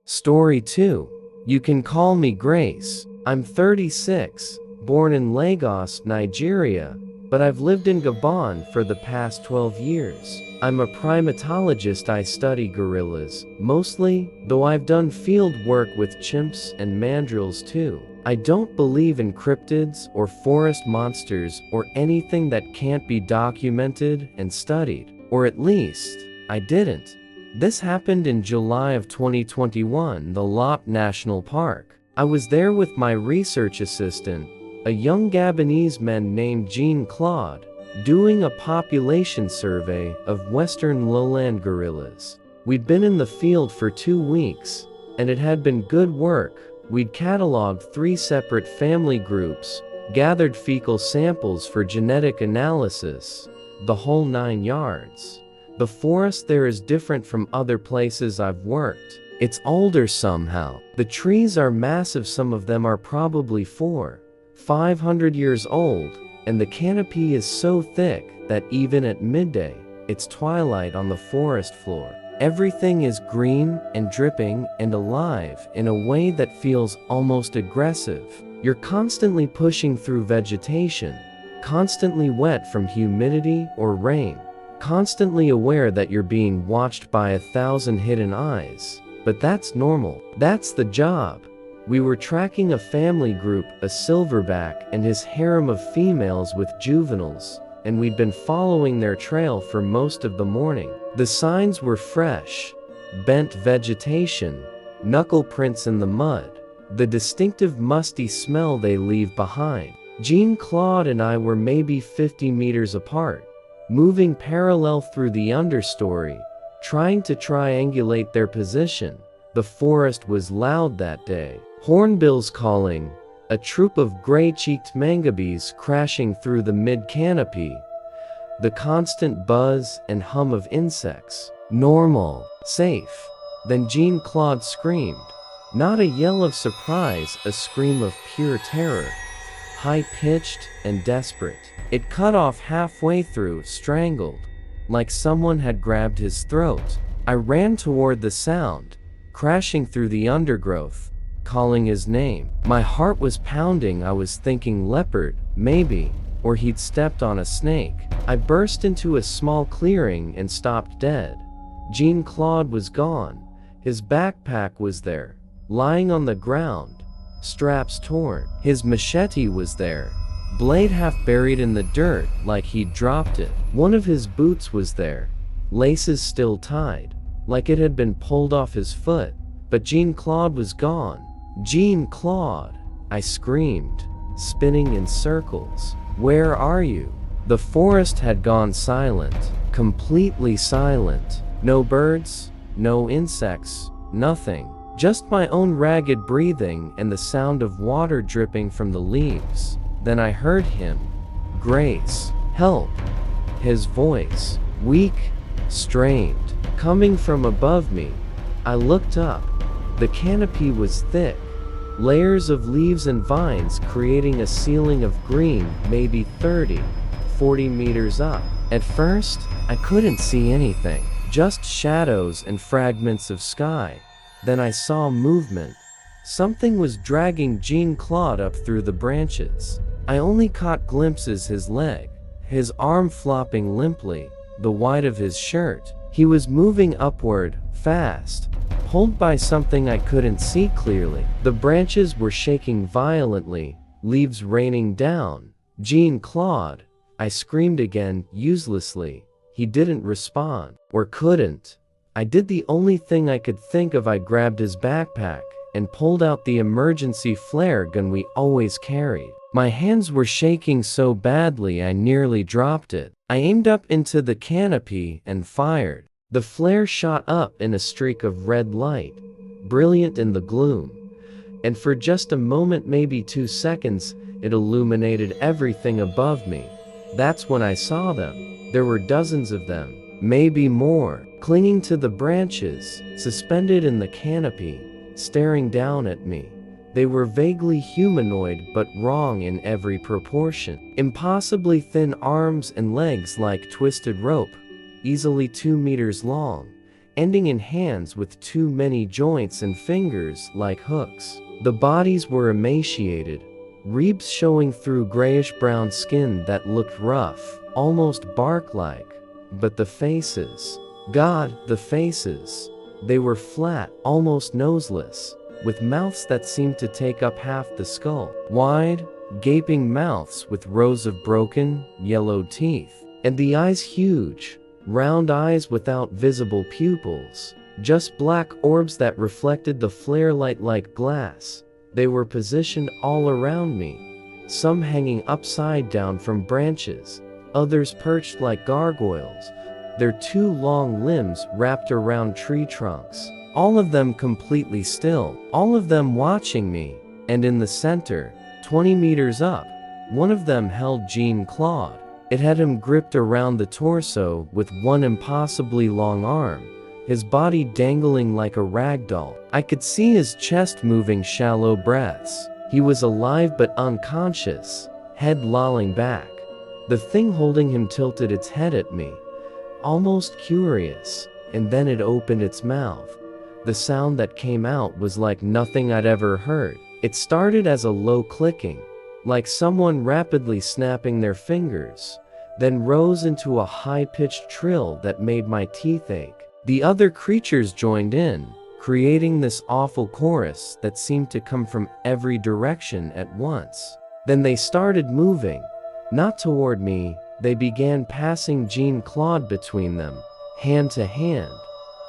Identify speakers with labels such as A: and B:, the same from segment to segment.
A: Story 2. You can call me Grace. I'm 36, born in Lagos, Nigeria, but I've lived in Gabon for the past 12 years. I'm a primatologist. I study gorillas, mostly, though I've done field work with chimps and mandrills too. I don't believe in cryptids or forest monsters or anything that can't be documented and studied. Or at least, I didn't. This happened in July of 2021, the Lop National Park. I was there with my research assistant, a young Gabonese man named Jean-Claude, doing a population survey of western lowland gorillas. We'd been in the field for 2 weeks, and it had been good work. We'd cataloged 3 separate family groups, gathered fecal samples for genetic analysis, the whole 9 yards. The forest there is different from other places I've worked. It's older somehow. The trees are massive. Some of them are probably 400-500 years old, and the canopy is so thick that even at midday, it's twilight on the forest floor. Everything is green and dripping and alive in a way that feels almost aggressive. You're constantly pushing through vegetation, constantly wet from humidity or rain, constantly aware that you're being watched by 1,000 hidden eyes. But that's normal. That's the job. We were tracking a family group, a silverback and his harem of females with juveniles, and we'd been following their trail for most of the morning. The signs were fresh, bent vegetation, knuckle prints in the mud, the distinctive musty smell they leave behind. Jean-Claude and I were maybe 50 meters apart, moving parallel through the understory, trying to triangulate their position. The forest was loud that day. Hornbills calling, a troop of gray-cheeked mangabes crashing through the mid-canopy, the constant buzz and hum of insects. Normal, safe. Then Jean-Claude screamed. Not a yell of surprise, a scream of pure terror, high-pitched and desperate. It cut off halfway through, strangled, like someone had grabbed his throat. I ran toward the sound, crashing through the undergrowth, calling his name. My heart was pounding. I was thinking leopard, maybe, or he'd stepped on a snake. I burst into a small clearing and stopped dead. Jean-Claude was gone. His backpack was there, lying on the ground, straps torn. His machete was there, blade half buried in the dirt like he'd dropped it. One of his boots was there, laces still tied, like it had been pulled off his foot. But Jean-Claude was gone. Jean-Claude! I screamed, spinning in circles. Where are you? The forest had gone silent, completely silent. No birds, no insects, nothing. Just my own ragged breathing and the sound of water dripping from the leaves. Then I heard him. Grace, help. His voice, weak, strained, coming from above me. I looked up. The canopy was thick, layers of leaves and vines creating a ceiling of green, maybe 30-40 meters up. At first, I couldn't see anything, just shadows and fragments of sky. Then I saw movement. Something was dragging Jean-Claude up through the branches. I only caught glimpses: his leg, his arm flopping limply, the white of his shirt. He was moving upward, fast, pulled by something I couldn't see clearly. The branches were shaking violently, leaves raining down. Jean-Claude! I screamed again, uselessly. He didn't respond, or couldn't. I did the only thing I could think of. I grabbed his backpack and pulled out the emergency flare gun we always carried. My hands were shaking so badly I nearly dropped it. I aimed up into the canopy and fired. The flare shot up in a streak of red light, brilliant in the gloom. And for just a moment, maybe 2 seconds, it illuminated everything above me. That's when I saw them. There were dozens of them, maybe more, clinging to the branches, suspended in the canopy, staring down at me. They were vaguely humanoid but wrong in every proportion. Impossibly thin arms and legs like twisted rope, easily 2 meters long, ending in hands with too many joints and fingers like hooks. The bodies were emaciated, ribs showing through grayish-brown skin that looked rough, almost bark-like. But the faces, God, the faces! They were flat, almost noseless, with mouths that seemed to take up half the skull. Wide, gaping mouths with rows of broken, yellowed teeth. And the eyes huge, round eyes without visible pupils, just black orbs that reflected the flare light like glass. They were positioned all around me, some hanging upside down from branches, others perched like gargoyles, their two long limbs wrapped around tree trunks. All of them completely still, all of them watching me. And in the center, 20 meters up, one of them held Jean-Claude. It had him gripped around the torso with one impossibly long arm, his body dangling like a rag doll. I could see his chest moving shallow breaths. He was alive but unconscious, head lolling back. The thing holding him tilted its head at me, almost curious, and then it opened its mouth. The sound that came out was like nothing I'd ever heard. It started as a low clicking, like someone rapidly snapping their fingers, then rose into a high-pitched trill that made my teeth ache. The other creatures joined in, creating this awful chorus that seemed to come from every direction at once. Then they started moving, not toward me. They began passing Jean-Claude between them, hand to hand,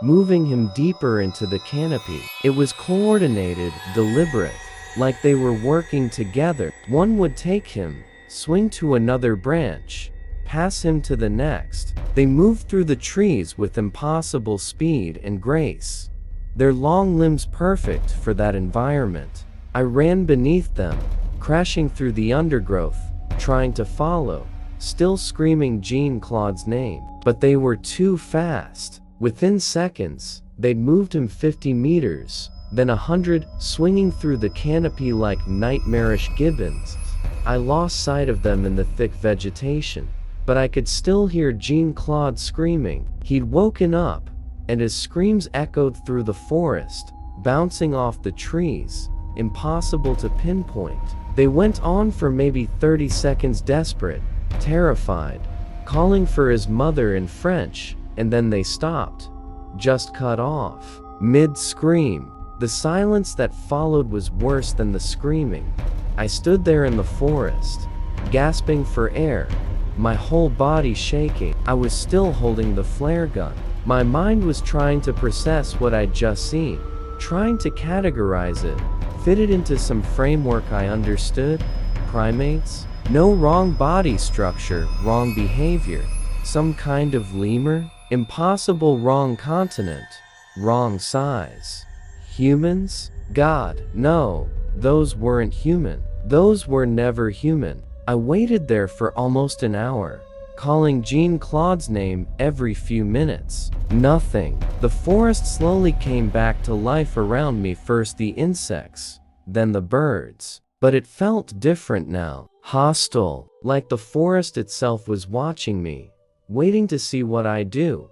A: moving him deeper into the canopy. It was coordinated, deliberate, like they were working together. One would take him, swing to another branch, pass him to the next. They moved through the trees with impossible speed and grace, their long limbs perfect for that environment. I ran beneath them, crashing through the undergrowth, trying to follow, still screaming Jean-Claude's name. But they were too fast. Within seconds, they'd moved him 50 meters, then 100, swinging through the canopy like nightmarish gibbons. I lost sight of them in the thick vegetation, but I could still hear Jean-Claude screaming. He'd woken up, and his screams echoed through the forest, bouncing off the trees, impossible to pinpoint. They went on for maybe 30 seconds, desperate, terrified, calling for his mother in French, and then they stopped, just cut off, mid-scream. The silence that followed was worse than the screaming. I stood there in the forest, gasping for air, my whole body shaking. I was still holding the flare gun. My mind was trying to process what I'd just seen, trying to categorize it, fit it into some framework I understood. Primates? No wrong body structure, wrong behavior. Some kind of lemur? Impossible wrong continent, wrong size. Humans? God, no, those weren't human. Those were never human. I waited there for almost an hour, calling Jean-Claude's name every few minutes. Nothing. The forest slowly came back to life around me, first the insects, then the birds. But it felt different now, hostile, like the forest itself was watching me, waiting to see what I'd do.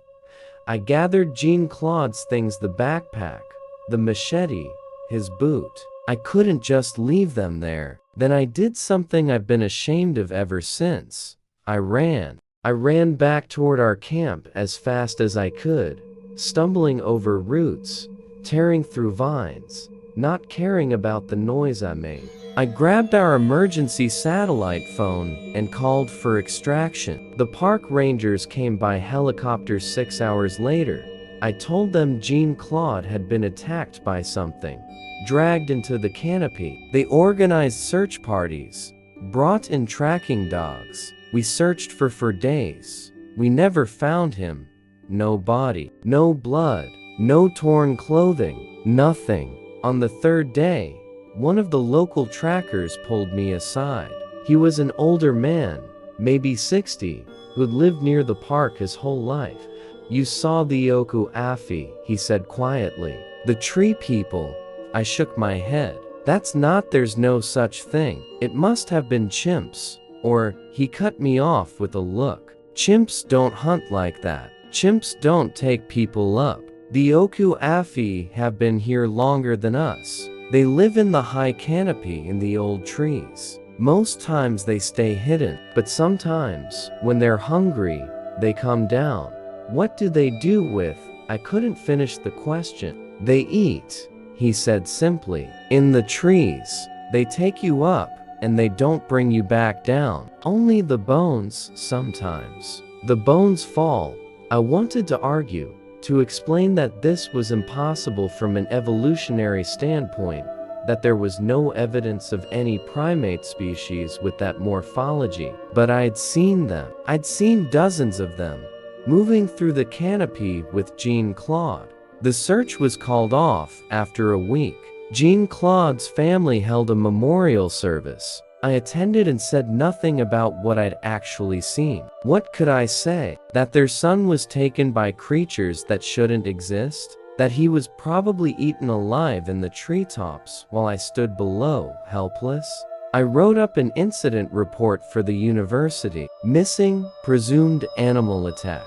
A: I gathered Jean-Claude's things, the backpack, the machete, his boot. I couldn't just leave them there. Then I did something I've been ashamed of ever since. I ran. I ran back toward our camp as fast as I could, stumbling over roots, tearing through vines, not caring about the noise I made. I grabbed our emergency satellite phone and called for extraction. The park rangers came by helicopter 6 hours later. I told them Jean-Claude had been attacked by something, dragged into the canopy. They organized search parties, brought in tracking dogs. We searched for days. We never found him. No body, no blood, no torn clothing, nothing. On the third day, one of the local trackers pulled me aside. He was an older man, maybe 60, who'd lived near the park his whole life. "You saw the Oku Afi," he said quietly. "The tree people." I shook my head. "That's not, there's no such thing. It must have been chimps." Or, he cut me off with a look. "Chimps don't hunt like that. Chimps don't take people up. The Oku-Afi have been here longer than us. They live in the high canopy in the old trees. Most times they stay hidden, but sometimes, when they're hungry, they come down. What do they do with? I couldn't finish the question. They eat, he said simply. In the trees. They take you up, and they don't bring you back down. Only the bones, sometimes. The bones fall. I wanted to argue, to explain that this was impossible from an evolutionary standpoint, that there was no evidence of any primate species with that morphology. But I'd seen them. I'd seen dozens of them, moving through the canopy with Jean-Claude. The search was called off after a week. Jean-Claude's family held a memorial service. I attended and said nothing about what I'd actually seen. What could I say? That their son was taken by creatures that shouldn't exist? That he was probably eaten alive in the treetops while I stood below, helpless? I wrote up an incident report for the university. Missing, presumed animal attack.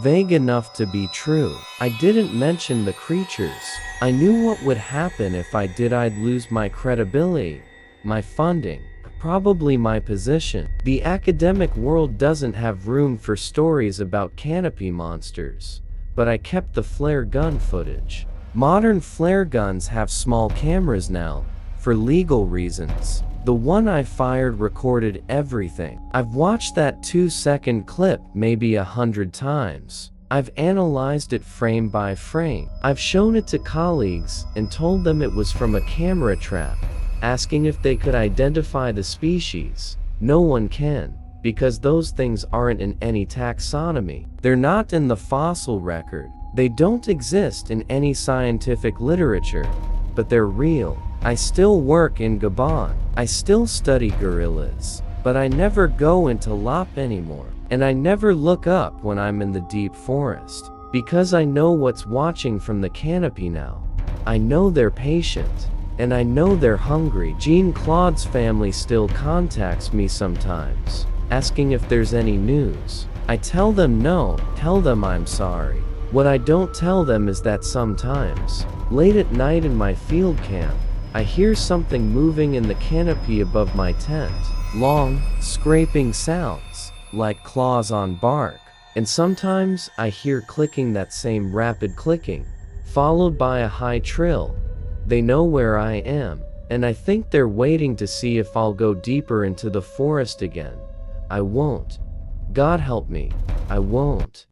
A: Vague enough to be true. I didn't mention the creatures. I knew what would happen if I did. I'd lose my credibility, my funding, probably my position. The academic world doesn't have room for stories about canopy monsters. But I kept the flare gun footage. Modern flare guns have small cameras now, for legal reasons. The one I fired recorded everything. I've watched that 2-second clip maybe 100 times. I've analyzed it frame by frame. I've shown it to colleagues and told them it was from a camera trap, asking if they could identify the species. No one can, because those things aren't in any taxonomy. They're not in the fossil record. They don't exist in any scientific literature, but they're real. I still work in Gabon. I still study gorillas, but I never go into LAP anymore. And I never look up when I'm in the deep forest, because I know what's watching from the canopy now. I know they're patient, and I know they're hungry. Jean-Claude's family still contacts me sometimes, asking if there's any news. I tell them no, tell them I'm sorry. What I don't tell them is that sometimes, late at night in my field camp, I hear something moving in the canopy above my tent. Long, scraping sounds, like claws on bark. And sometimes I hear clicking, that same rapid clicking, followed by a high trill. They know where I am, and I think they're waiting to see if I'll go deeper into the forest again. I won't. God help me, I won't.